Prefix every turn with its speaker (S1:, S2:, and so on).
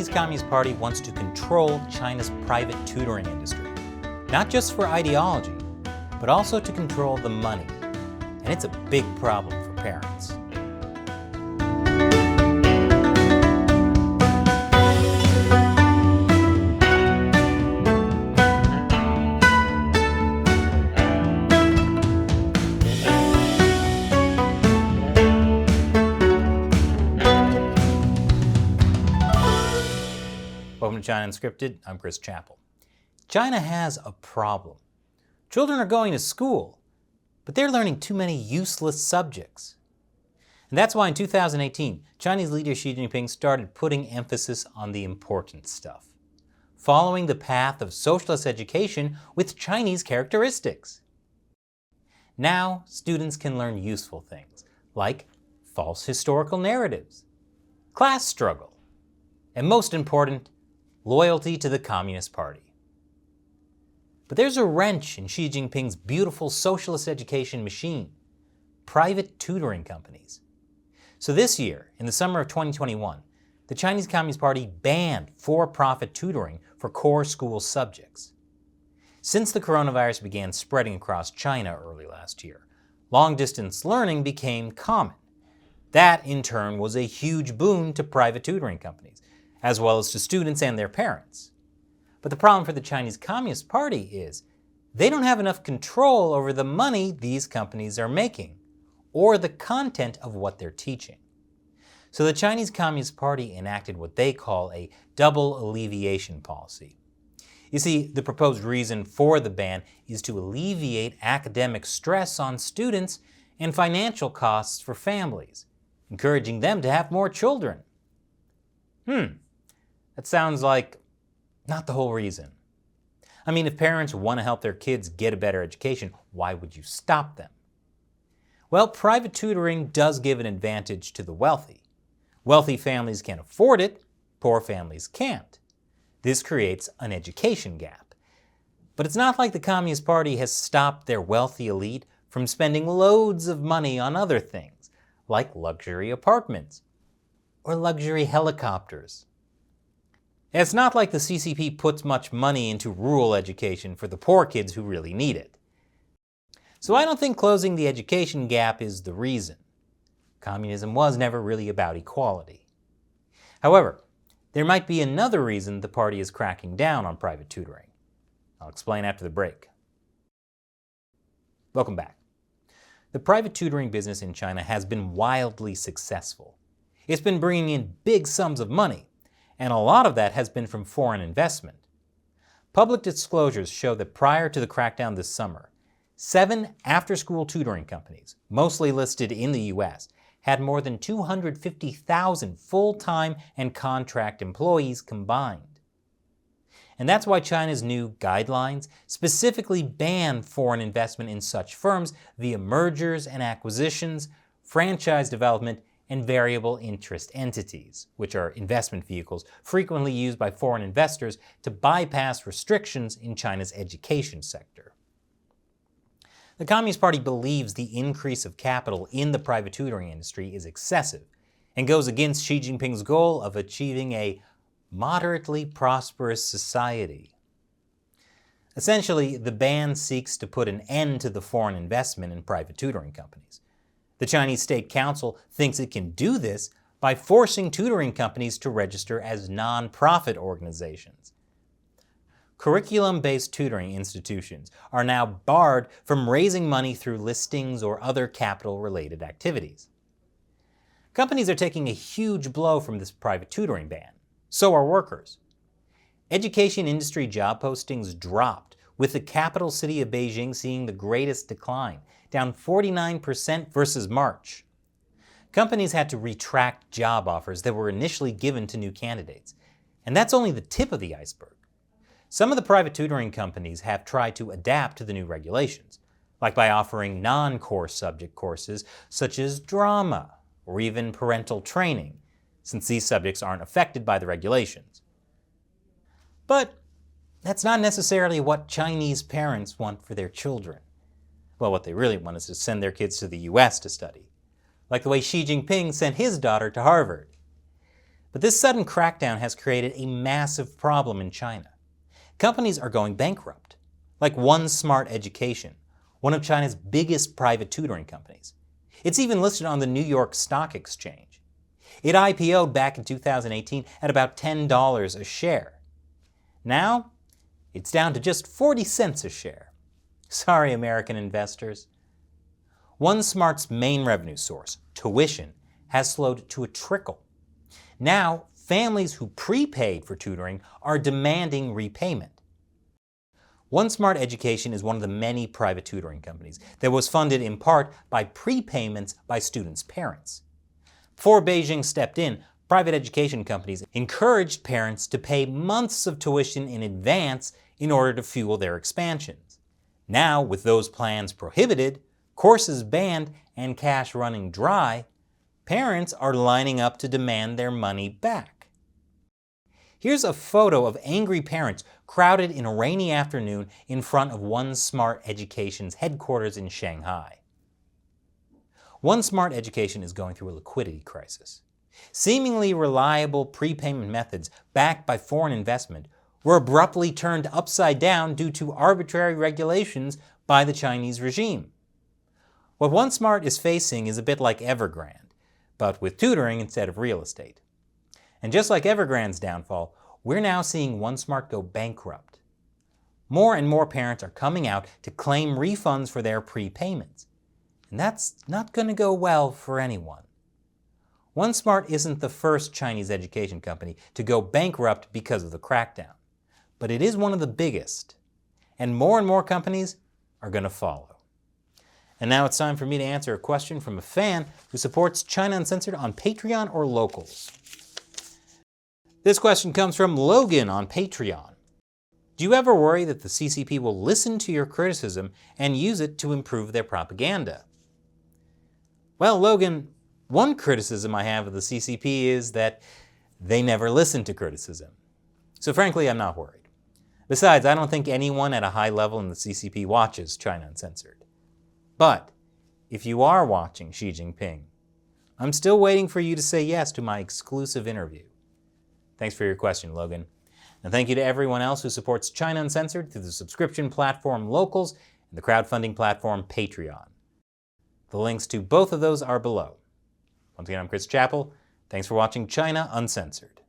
S1: Chinese Communist Party wants to control China's private tutoring industry, not just for ideology, but also to control the money. And it's a big problem for parents. Welcome to China Unscripted. I'm Chris Chappell. China has a problem. Children are going to school, but they're learning too many useless subjects. And that's why in 2018, Chinese leader Xi Jinping started putting emphasis on the important stuff, following the path of socialist education with Chinese characteristics. Now, students can learn useful things like false historical narratives, class struggle, and most important, loyalty to the Communist Party. But there's a wrench in Xi Jinping's beautiful socialist education machine: private tutoring companies. So this year, in the summer of 2021, the Chinese Communist Party banned for-profit tutoring for core school subjects. Since the coronavirus began spreading across China early last year, long-distance learning became common. That, in turn, was a huge boon to private tutoring companies, as well as to students and their parents. But the problem for the Chinese Communist Party is they don't have enough control over the money these companies are making, or the content of what they're teaching. So the Chinese Communist Party enacted what they call a double alleviation policy. You see, the proposed reason for the ban is to alleviate academic stress on students and financial costs for families, encouraging them to have more children. That sounds like not the whole reason. I mean, if parents want to help their kids get a better education, why would you stop them? Well, private tutoring does give an advantage to the wealthy. Wealthy families can afford it, poor families can't. This creates an education gap. But it's not like the Communist Party has stopped their wealthy elite from spending loads of money on other things, like luxury apartments or luxury helicopters. It's not like the CCP puts much money into rural education for the poor kids who really need it. So I don't think closing the education gap is the reason. Communism was never really about equality. However, there might be another reason the party is cracking down on private tutoring. I'll explain after the break. Welcome back. The private tutoring business in China has been wildly successful. It's been bringing in big sums of money, and a lot of that has been from foreign investment. Public disclosures show that prior to the crackdown this summer, 7 after-school tutoring companies, mostly listed in the US, had more than 250,000 full-time and contract employees combined. And that's why China's new guidelines specifically ban foreign investment in such firms via mergers and acquisitions, franchise development, and variable interest entities, which are investment vehicles frequently used by foreign investors to bypass restrictions in China's education sector. The Communist Party believes the increase of capital in the private tutoring industry is excessive and goes against Xi Jinping's goal of achieving a moderately prosperous society. Essentially, the ban seeks to put an end to the foreign investment in private tutoring companies. The Chinese State Council thinks it can do this by forcing tutoring companies to register as non-profit organizations. Curriculum-based tutoring institutions are now barred from raising money through listings or other capital-related activities. Companies are taking a huge blow from this private tutoring ban. So are workers. Education industry job postings dropped, with the capital city of Beijing seeing the greatest decline, down 49% versus March. Companies had to retract job offers that were initially given to new candidates. And that's only the tip of the iceberg. Some of the private tutoring companies have tried to adapt to the new regulations, like by offering non-core subject courses such as drama or even parental training, since these subjects aren't affected by the regulations. But that's not necessarily what Chinese parents want for their children. Well, what they really want is to send their kids to the US to study, like the way Xi Jinping sent his daughter to Harvard. But this sudden crackdown has created a massive problem in China. Companies are going bankrupt, like One Smart Education, one of China's biggest private tutoring companies. It's even listed on the New York Stock Exchange. It IPO'd back in 2018 at about $10 a share. Now, it's down to just 40 cents a share. Sorry, American investors. One Smart's main revenue source, tuition, has slowed to a trickle. Now, families who prepaid for tutoring are demanding repayment. One Smart Education is one of the many private tutoring companies that was funded in part by prepayments by students' parents. Before Beijing stepped in, private education companies encouraged parents to pay months of tuition in advance in order to fuel their expansions. Now, with those plans prohibited, courses banned, and cash running dry, parents are lining up to demand their money back. Here's a photo of angry parents crowded in a rainy afternoon in front of One Smart Education's headquarters in Shanghai. One Smart Education is going through a liquidity crisis. Seemingly reliable prepayment methods backed by foreign investment were abruptly turned upside down due to arbitrary regulations by the Chinese regime. What One Smart is facing is a bit like Evergrande, but with tutoring instead of real estate. And just like Evergrande's downfall, we're now seeing One Smart go bankrupt. More and more parents are coming out to claim refunds for their prepayments. And that's not going to go well for anyone. One Smart isn't the first Chinese education company to go bankrupt because of the crackdown, but it is one of the biggest. And more companies are going to follow. And now it's time for me to answer a question from a fan who supports China Uncensored on Patreon or Locals. This question comes from Logan on Patreon. Do you ever worry that the CCP will listen to your criticism and use it to improve their propaganda? Well, Logan, one criticism I have of the CCP is that they never listen to criticism. So frankly, I'm not worried. Besides, I don't think anyone at a high level in the CCP watches China Uncensored. But if you are watching Xi Jinping, I'm still waiting for you to say yes to my exclusive interview. Thanks for your question, Logan. And thank you to everyone else who supports China Uncensored through the subscription platform Locals and the crowdfunding platform Patreon. The links to both of those are below. Once again, I'm Chris Chappell. Thanks for watching China Uncensored.